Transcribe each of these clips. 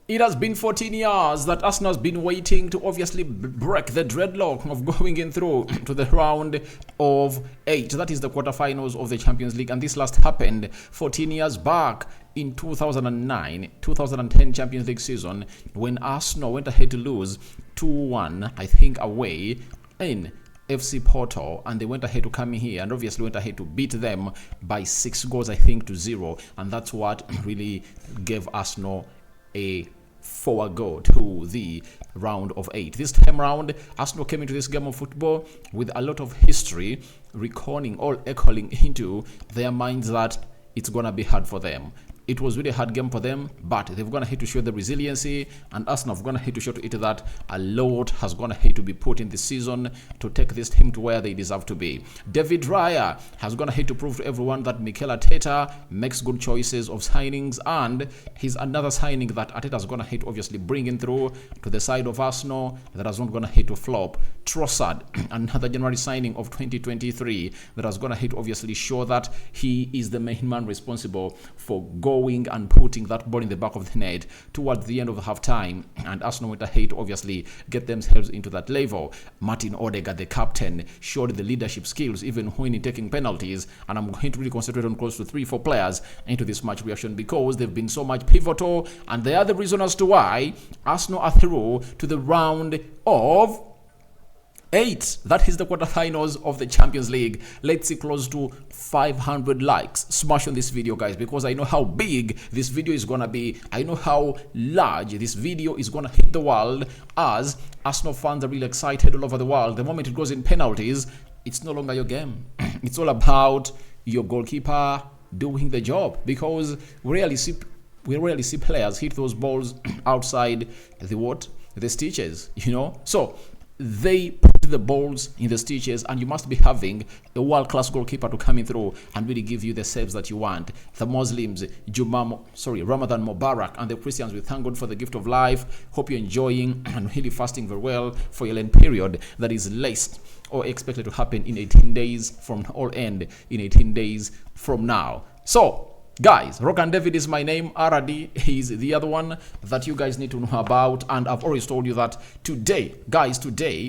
It has been 14 years that Arsenal has been waiting to obviously break the dreadlock of going in through to the round of 8. That is the quarterfinals of the Champions League. And this last happened 14 years back in 2009-2010 Champions League season when Arsenal went ahead to lose 2-1, I think, away in FC Porto, and they went ahead to come in here and obviously went ahead to beat them by 6 goals, I think, to 0. And that's what really gave Arsenal a forward go to the round of 8. This time round, Arsenal came into this game of football with a lot of history, reckoning, all echoing into their minds that it's gonna be hard for them. It was really a hard game for them, but they've gone ahead to show the resiliency, and Arsenal have gone ahead to show to it that a lot has gone ahead to be put in this season to take this team to where they deserve to be. David Raya has gone ahead to prove to everyone that Mikel Arteta makes good choices of signings, and he's another signing that Arteta has gone ahead to obviously bringing through to the side of Arsenal that has not gone ahead to flop. Trossard, another January signing of 2023 that has gone ahead to obviously show that he is the main man responsible for going and putting that ball in the back of the net towards the end of the half time, and Arsenal went ahead to obviously get themselves into that level. Martin Odegaard, the captain, showed the leadership skills even when in taking penalties, and I'm going to really concentrate on close to 3-4 players into this match reaction because they've been so much pivotal, and they are the reason as to why Arsenal are through to the round of 8. That is the quarterfinals of the Champions League. Let's see close to 500 likes. Smash on this video, guys, because I know how big this video is gonna be. I know how large this video is gonna hit the world, as Arsenal fans are really excited all over the world. The moment it goes in penalties, it's no longer your game. It's all about your goalkeeper doing the job, because we rarely see players hit those balls outside the stitches, you know. So they put the balls in the stitches, and you must be having a world-class goalkeeper to come in through and really give you the saves that you want. The Muslims, Ramadan Mubarak, and the Christians, we thank God for the gift of life. Hope you're enjoying and really fasting very well for your Lent period that is laced or expected to happen in 18 days from all end in 18 days from now. So guys, Rokani David is my name. RD is the other one that you guys need to know about. And I've always told you that today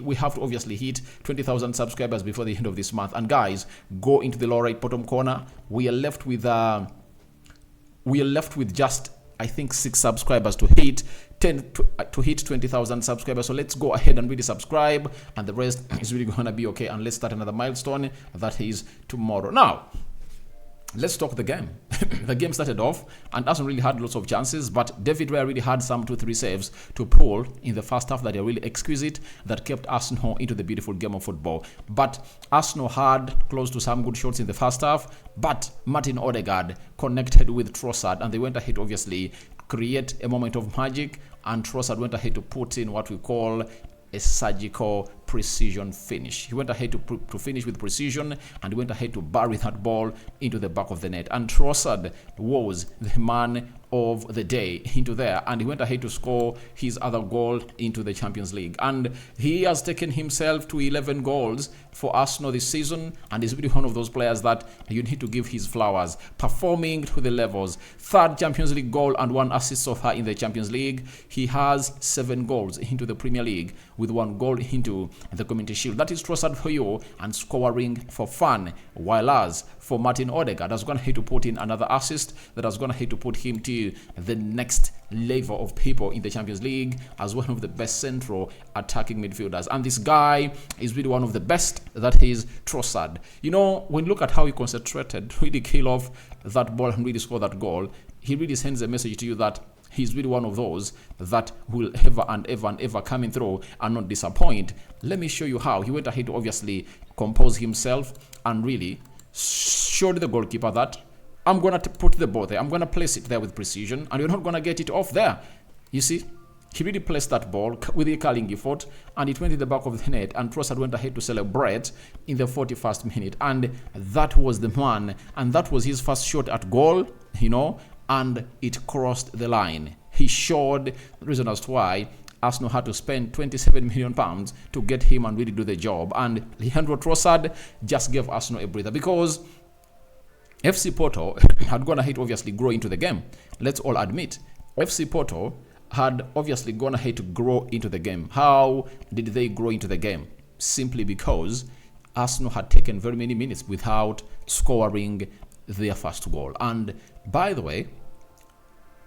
we have to obviously hit 20,000 subscribers before the end of this month. And guys, go into the lower right bottom corner. We are left with just, I think, 6 subscribers to hit 20,000 subscribers. So let's go ahead and really subscribe, and the rest is really gonna be okay. And let's start another milestone, that is tomorrow. Now, let's talk the game. The game started off, and Arsenal really had lots of chances, but David Raya really had some 2-3 saves to pull in the first half that are really exquisite, that kept Arsenal into the beautiful game of football. But Arsenal had close to some good shots in the first half, but Martin Odegaard connected with Trossard, and they went ahead to obviously create a moment of magic, and Trossard went ahead to put in what we call a surgical precision finish. He went ahead to finish with precision, and he went ahead to bury that ball into the back of the net. And Trossard was the man of the day into there, and he went ahead to score his other goal into the Champions League. And he has taken himself to 11 goals for Arsenal this season, and is really one of those players that you need to give his flowers, performing to the levels. 3rd Champions League goal and 1 assist so far in the Champions League. He has 7 goals into the Premier League with 1 goal into the Community Shield. That is Trossard for you, and scoring for fun. While as for Martin Odegaard, has gone ahead to put in another assist that has gone ahead to put him to the next level of people in the Champions League as one of the best central attacking midfielders. And this guy is really one of the best, that is Trossard. You know, when you look at how he concentrated, really kill off that ball and really score that goal, he really sends a message to you that he's really one of those that will ever and ever come in through and not disappoint. Let me show you how. He went ahead to obviously compose himself and really showed the goalkeeper that I'm going to put the ball there. I'm going to place it there with precision, and you're not going to get it off there. You see, he really placed that ball with a curling effort, and it went in the back of the net, and Trossard went ahead to celebrate in the 41st minute. And that was the man, and that was his first shot at goal, you know, and it crossed the line. He showed the reason as to why Arsenal had to spend £27 million to get him and really do the job. And Leandro Trossard just gave Arsenal a breather, because FC Porto had gone ahead to obviously grow into the game. Let's all admit, FC Porto had obviously gone ahead to grow into the game. How did they grow into the game? Simply because Arsenal had taken very many minutes without scoring their first goal. And by the way,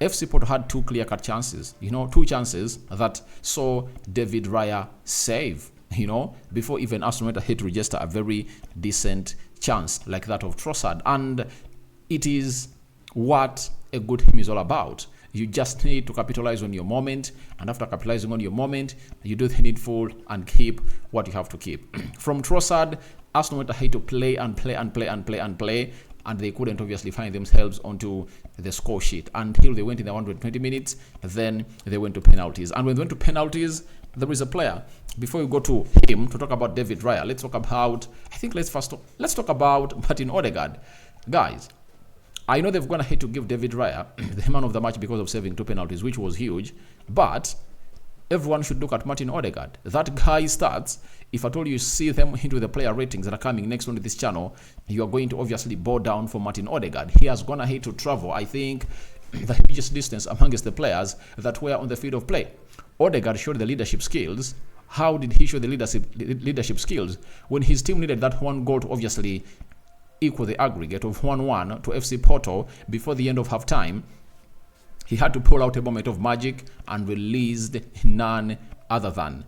FC Porto had two clear-cut chances, two chances that saw David Raya save, before even Arsenal went ahead to register a very decent chance like that of Trossard. And it is what a good team is all about. You just need to capitalize on your moment, and after capitalizing on your moment, you do the needful and keep what you have to keep. From Trossard, Arsenal went ahead to play, and they couldn't obviously find themselves onto the score sheet until they went in the 120 minutes. Then they went to penalties, and when they went to penalties, there is a player. Before we go to him to talk about David Raya, let's talk about. Let's talk about Martin Odegaard, guys. I know they've gone ahead to give David Raya the man of the match because of saving two penalties, which was huge. But everyone should look at Martin Odegaard. That guy starts. If at all you see them into the player ratings that are coming next on this channel, you are going to obviously bow down for Martin Odegaard. He has gone ahead to travel, I think, the hugest distance amongst the players that were on the field of play. Odegaard showed the leadership skills. How did he show the leadership skills? When his team needed that one goal to obviously equal the aggregate of 1-1 to FC Porto before the end of half-time, he had to pull out a moment of magic and released none other than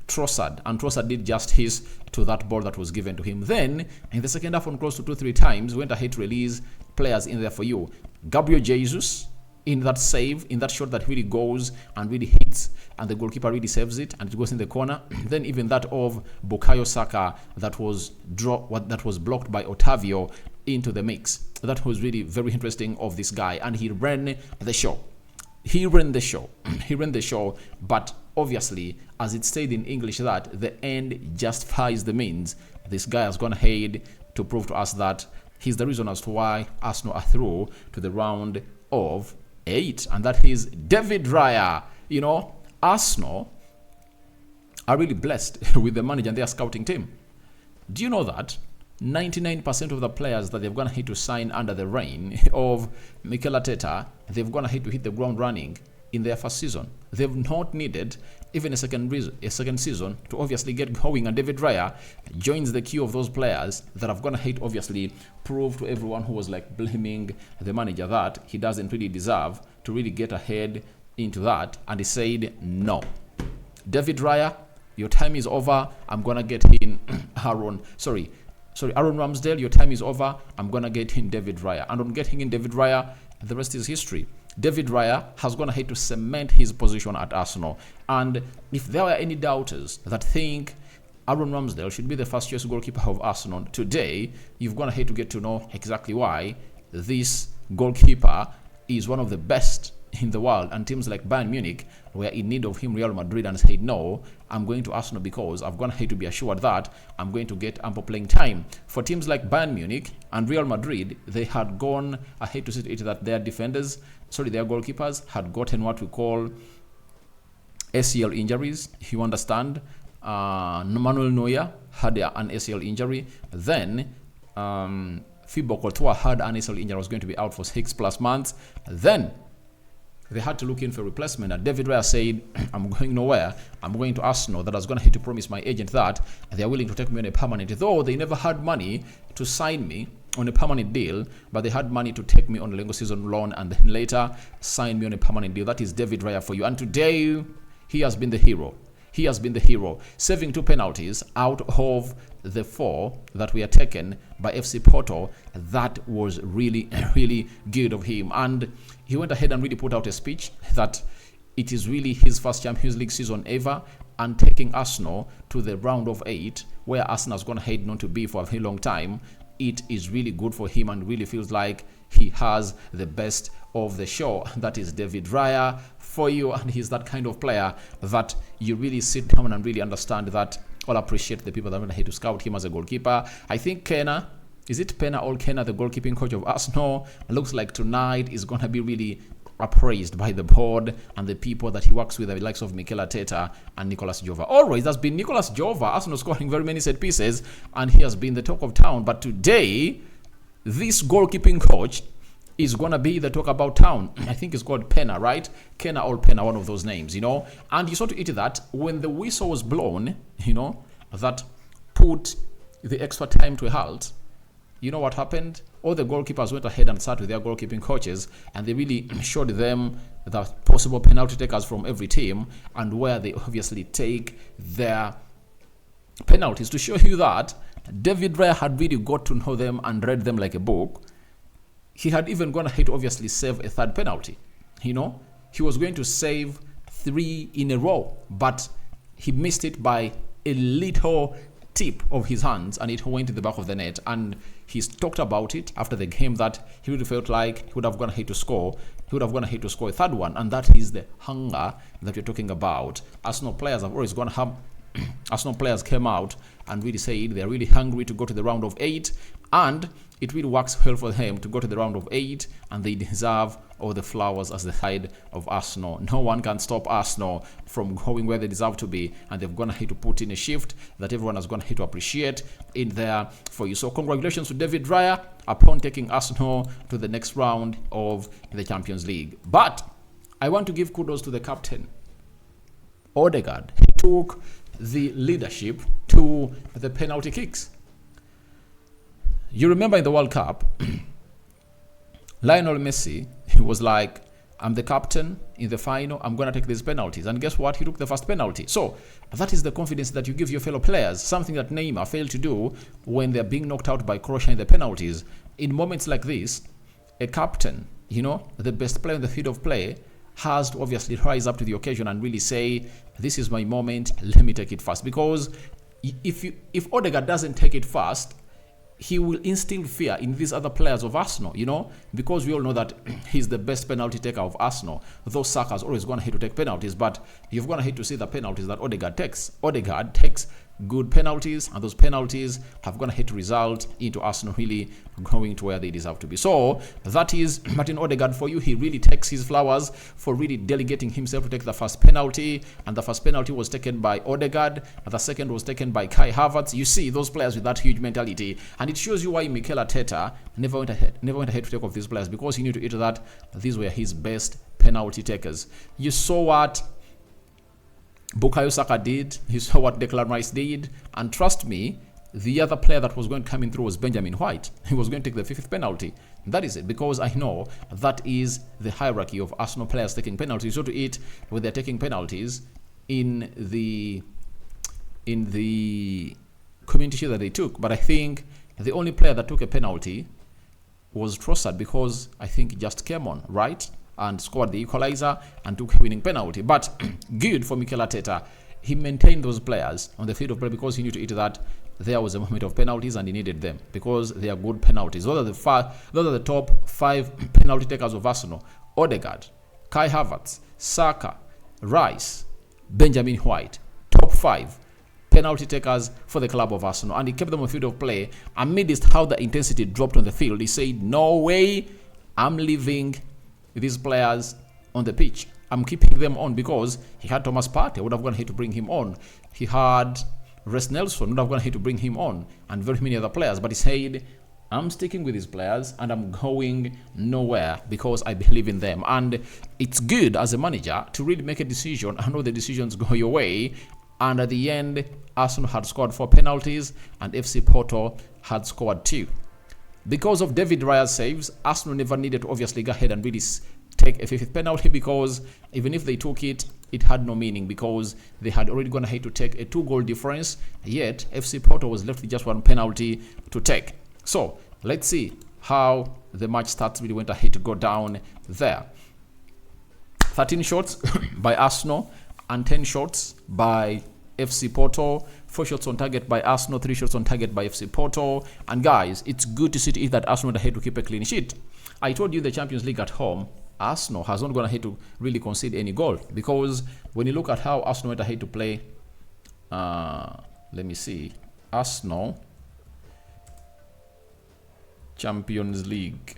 Trossard. And Trossard did justice to that ball that was given to him. Then, in the second half, on close to 2-3 times, went ahead to release players in there for you. Gabriel Jesus, in that save, in that shot that really goes and really hits, and the goalkeeper really saves it, and it goes in the corner. Then even that of Bukayo Saka that was blocked by Otavio into the mix. That was really very interesting of this guy, and he ran the show. He ran the show, but obviously, as it said in English, that the end justifies the means. This guy has gone ahead to prove to us that he's the reason as to why Arsenal are through to the round of 8, and that is David Raya. Arsenal are really blessed with the manager and their scouting team. Do you know that 99% of the players that they've gone ahead to sign under the reign of Mikel Arteta, they've gone ahead to hit the ground running in their first season? They've not needed even a second season to obviously get going, and David Raya joins the queue of those players that have gone ahead to obviously prove to everyone who was blaming the manager that he doesn't really deserve to really get ahead into that, and he said no. David Raya, your time is over. I'm gonna get in Aaron Ramsdale, your time is over. I'm gonna get in David Raya, and on getting in David Raya, the rest is history. David Raya has gone ahead to cement his position at Arsenal, and if there were any doubters that think Aaron Ramsdale should be the first choice goalkeeper of Arsenal today, you've gone ahead to get to know exactly why this goalkeeper is one of the best in the world, and teams like Bayern Munich were in need of him, Real Madrid, and said no, I'm going to Arsenal because I've gone ahead to be assured that I'm going to get ample playing time. For teams like Bayern Munich and Real Madrid, they had gone ahead to see it that their goalkeepers had gotten what we call ACL injuries. You understand? Manuel Neuer had an ACL injury. Then Thibaut Courtois had an ACL injury, was going to be out for 6+ months. Then they had to look in for a replacement, and David Raya said, I'm going nowhere. I'm going to Arsenal. That was going to have to promise my agent that they are willing to take me on a permanent, though they never had money to sign me on a permanent deal, but they had money to take me on a longer season loan and then later sign me on a permanent deal. That is David Raya for you. And today, he has been the hero. He has been the hero, saving 2 penalties out of the 4 that were taken by FC Porto. That was really, really good of him. And he went ahead and really put out a speech that it is really his first Champions League season ever, and taking Arsenal to the round of 8, where Arsenal has gone ahead not to be for a very long time. It is really good for him and really feels like he has the best of the show. That is David Raya for you, and he's that kind of player that you really sit down and really understand that I'll appreciate the people that went ahead to scout him as a goalkeeper. I think Pena, the goalkeeping coach of Arsenal, looks like tonight is going to be really appraised by the board and the people that he works with, the likes of Mikel Arteta and Nicolas Jova. Always, that's been Nicolas Jova, Arsenal scoring very many set pieces, and he has been the talk of town. But today, this goalkeeping coach is gonna be the talk about town. I think it's called Pena, right? Kena or Pena, one of those names, And you saw to it that when the whistle was blown, that put the extra time to a halt. You know what happened? All the goalkeepers went ahead and sat with their goalkeeping coaches, and they really showed them the possible penalty takers from every team and where they obviously take their penalties, to show you that David Raya had really got to know them and read them like a book. He had even gone ahead to obviously save a third penalty. He was going to save 3 in a row, but he missed it by a little tip of his hands, and it went to the back of the net. And he's talked about it after the game that he would have felt like he would have gone ahead to score. He would have gone ahead to score a third one, and that is the hunger that we're talking about. Arsenal players have always gone Arsenal players came out and really said they're really hungry to go to the round of 8, and it really works well for them to go to the round of 8, and they deserve all the flowers as the side of Arsenal. No one can stop Arsenal from going where they deserve to be, and they've gone ahead to put in a shift that everyone has gone ahead to appreciate in there for you. So congratulations to David Raya upon taking Arsenal to the next round of the Champions League. But I want to give kudos to the captain, Odegaard. He took the leadership to the penalty kicks. You remember in the World Cup, Lionel Messi, he was like, I'm the captain in the final, I'm going to take these penalties. And guess what? He took the first penalty. So that is the confidence that you give your fellow players, something that Neymar failed to do when they're being knocked out by Croatia in the penalties. In moments like this, a captain, the best player in the field of play, has to obviously rise up to the occasion and really say, this is my moment, let me take it first. Because if Odegaard doesn't take it first, he will instill fear in these other players of Arsenal, because we all know that he's the best penalty taker of Arsenal. Though Saka's always gone ahead to take penalties, but you've gone ahead to see the penalties that Odegaard takes. Odegaard takes good penalties, and those penalties have gone ahead to result into Arsenal really going to where they deserve to be. So that is Martin Odegaard for you. He really takes his flowers for really delegating himself to take the first penalty, and the first penalty was taken by Odegaard, and the second was taken by Kai Havertz. You see those players with that huge mentality, and it shows you why Mikel Arteta never went ahead to take off these players, because he knew to it that these were his best penalty takers. You saw what Bukayo Saka did, you saw what Declan Rice did, and trust me, the other player that was going to come in through was Benjamin White. He was going to take the 5th penalty. That is it, because I know that is the hierarchy of Arsenal players taking penalties. So to it, when they're taking penalties in the community shield that they took, but I think the only player that took a penalty was Trossard, because I think he just came on, right? And scored the equalizer and took a winning penalty. But good for Mikel Arteta. He maintained those players on the field of play because he knew to it that there was a moment of penalties and he needed them because they are good penalties. Those are the top 5 penalty takers of Arsenal. Odegaard, Kai Havertz, Saka, Rice, Benjamin White. Top 5 penalty takers for the club of Arsenal. And he kept them on the field of play amidst how the intensity dropped on the field. He said, no way, I'm leaving these players on the pitch. I'm keeping them on, because he had Thomas Partey, would have gone ahead to bring him on. He had Reece Nelson, would have gone ahead to bring him on, and very many other players. But he said, I'm sticking with these players and I'm going nowhere because I believe in them. And it's good as a manager to really make a decision. I know the decisions go your way. And at the end, Arsenal had scored 4 penalties and FC Porto had scored 2. Because of David Raya's saves, Arsenal never needed to obviously go ahead and really take a 5th penalty, because even if they took it, it had no meaning because they had already gone ahead to take a 2-goal difference, yet FC Porto was left with just 1 penalty to take. So let's see how the match starts. Really went ahead to go down there. 13 shots by Arsenal and 10 shots by FC Porto. 4 shots on target by Arsenal, 3 shots on target by FC Porto. And guys, it's good to see that Arsenal went ahead to keep a clean sheet. I told you the Champions League at home, Arsenal has not gone ahead to really concede any goal, because when you look at how Arsenal went ahead to play, let me see, Arsenal Champions League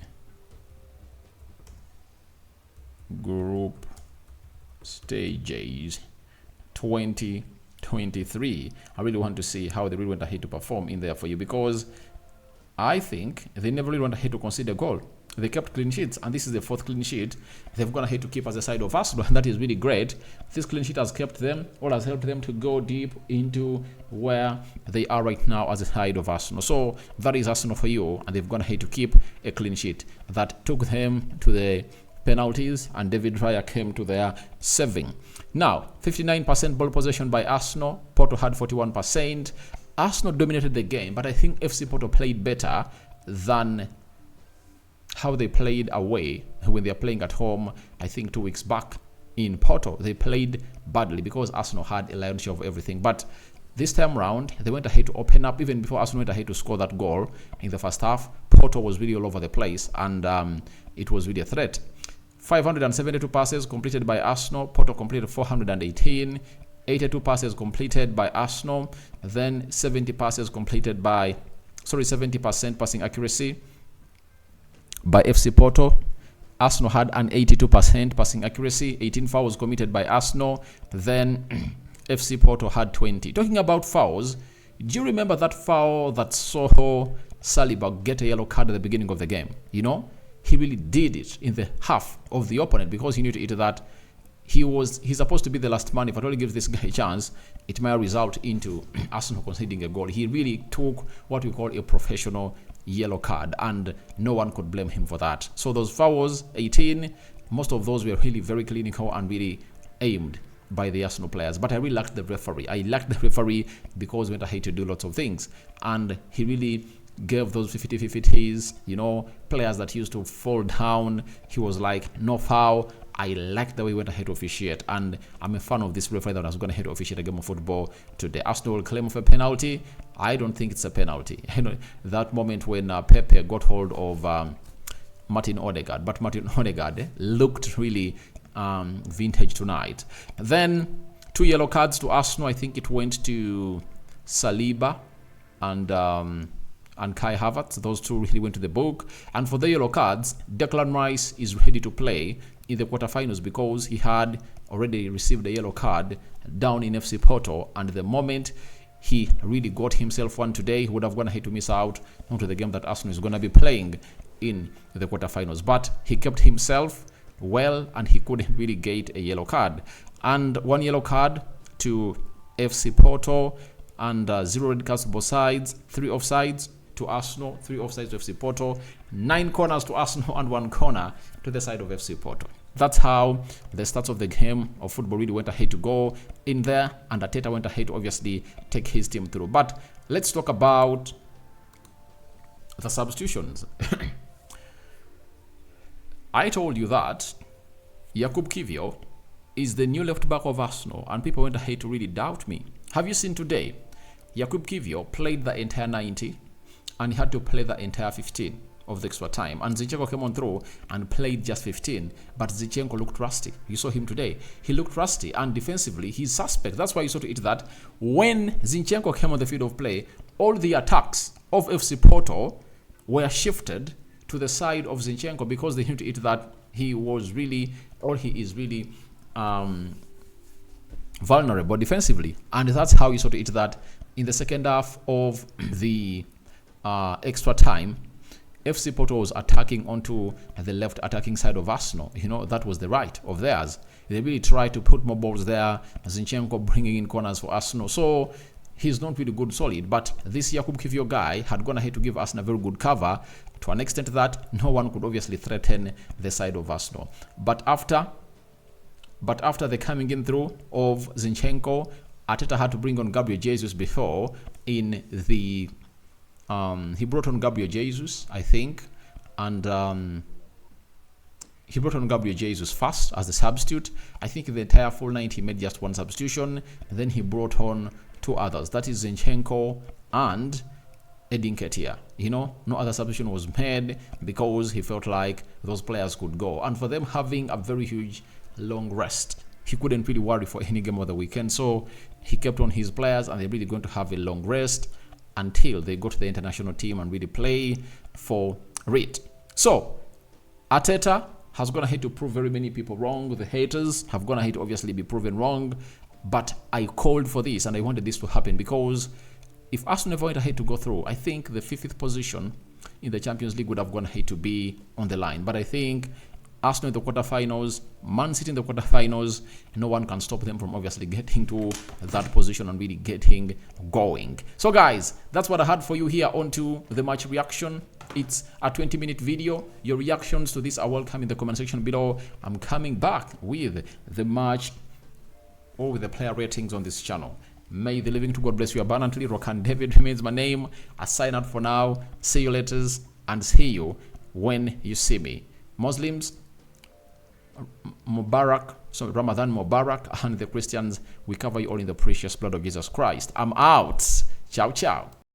group stages 2023. I really want to see how they really went ahead to perform in there for you, because I think they never really went ahead to concede a goal. They kept clean sheets, and this is the 4th clean sheet they've gone ahead to keep as a side of Arsenal, and that is really great. This clean sheet has kept them, or has helped them to go deep into where they are right now as a side of Arsenal. So that is Arsenal for you, and they've gone ahead to keep a clean sheet that took them to the penalties, and David Raya came to their saving. Now, 59% ball possession by Arsenal. Porto had 41%. Arsenal dominated the game, but I think FC Porto played better than how they played away when they are playing at home. I think 2 weeks back in Porto, they played badly because Arsenal had a lion's share of everything. But this time round, they went ahead to open up. Even before Arsenal went ahead to score that goal in the first half, Porto was really all over the place, and it was really a threat. 572 passes completed by Arsenal. Porto completed 418. 82 passes completed by Arsenal. Then 70% passing accuracy by FC Porto. Arsenal had an 82% passing accuracy. 18 fouls committed by Arsenal. Then FC Porto had 20. Talking about fouls, do you remember that foul that saw Saliba get a yellow card at the beginning of the game? You know, he really did it in the half of the opponent because he knew to it that he's supposed to be the last man. If at all he gives this guy a chance, it might result into Arsenal conceding a goal. He really took what we call a professional yellow card, and no one could blame him for that. So those fouls, 18, most of those were really very clinical and really aimed by the Arsenal players. But I really liked the referee. I liked the referee because he went ahead to do lots of things, and he really gave those 50-50s, you know, players that used to fall down. He was like, no foul. I like the way he went ahead to officiate, and I'm a fan of this referee that was going ahead to officiate a game of football today. Arsenal will claim for a penalty. I don't think it's a penalty. You know, that moment when Pepe got hold of Martin Odegaard, but Martin Odegaard looked really vintage tonight. Then 2 yellow cards to Arsenal. I think it went to Saliba and Kai Havertz. Those 2 really went to the book. And for the yellow cards, Declan Rice is ready to play in the quarterfinals because he had already received a yellow card down in FC Porto, and the moment he really got himself one today, he would have gone ahead to miss out onto the game that Arsenal is going to be playing in the quarterfinals. But he kept himself well, and he couldn't really get a yellow card. And 1 yellow card to FC Porto, and 0 red cards to both sides, 3 offsides to Arsenal, 3 offsides to FC Porto, 9 corners to Arsenal, and 1 corner to the side of FC Porto. That's how the stats of the game of football really went ahead to go in there, and Arteta went ahead to obviously take his team through. But let's talk about the substitutions. I told you that Jakub Kiwior is the new left back of Arsenal, and people went ahead to really doubt me. Have you seen today? Jakub Kiwior played the entire 90, and he had to play the entire 15 of the extra time. And Zinchenko came on through and played just 15, but Zinchenko looked rusty. You saw him today. He looked rusty, and defensively, he's suspect. That's why you saw to it that when Zinchenko came on the field of play, all the attacks of FC Porto were shifted to the side of Zinchenko because they knew to it that he was really, or he is really vulnerable defensively. And that's how you saw to it that in the second half of the extra time, FC Porto was attacking onto the left attacking side of Arsenal. You know, that was the right of theirs. They really tried to put more balls there. Zinchenko bringing in corners for Arsenal. So he's not really good solid. But this Jakub Kiwior guy had gone ahead to give Arsenal a very good cover to an extent that no one could obviously threaten the side of Arsenal. But after the coming in through of Zinchenko, Arteta had to bring on Gabriel Jesus before in the he brought on Gabriel Jesus, I think, and he brought on Gabriel Jesus first as the substitute. I think in the entire full 90 he made just 1 substitution, and then he brought on 2 others. That is Zinchenko and Edin Ketia. You know, no other substitution was made because he felt like those players could go. And for them having a very huge long rest, he couldn't really worry for any game of the weekend. So he kept on his players, and they're really going to have a long rest until they go to the international team and really play for it. So Arteta has gone ahead to prove very many people wrong. The haters have gone ahead to obviously be proven wrong. But I called for this, and I wanted this to happen because if Arsenal never went ahead to go through, I think the 5th position in the Champions League would have gone hate to be on the line. But I think Arsenal in the quarterfinals, Man City in the quarterfinals, no one can stop them from obviously getting to that position and really getting going. So guys, that's what I had for you here onto the match reaction. It's a 20-minute video. Your reactions to this are welcome in the comment section below. I'm coming back with the match or with the player ratings on this channel. May the living to God bless you abundantly. Rokani David remains my name. I sign out for now. See you later and see you when you see me. Muslims, Mubarak, so Ramadan Mubarak, and the Christians, we cover you all in the precious blood of Jesus Christ. I'm out. Ciao, ciao.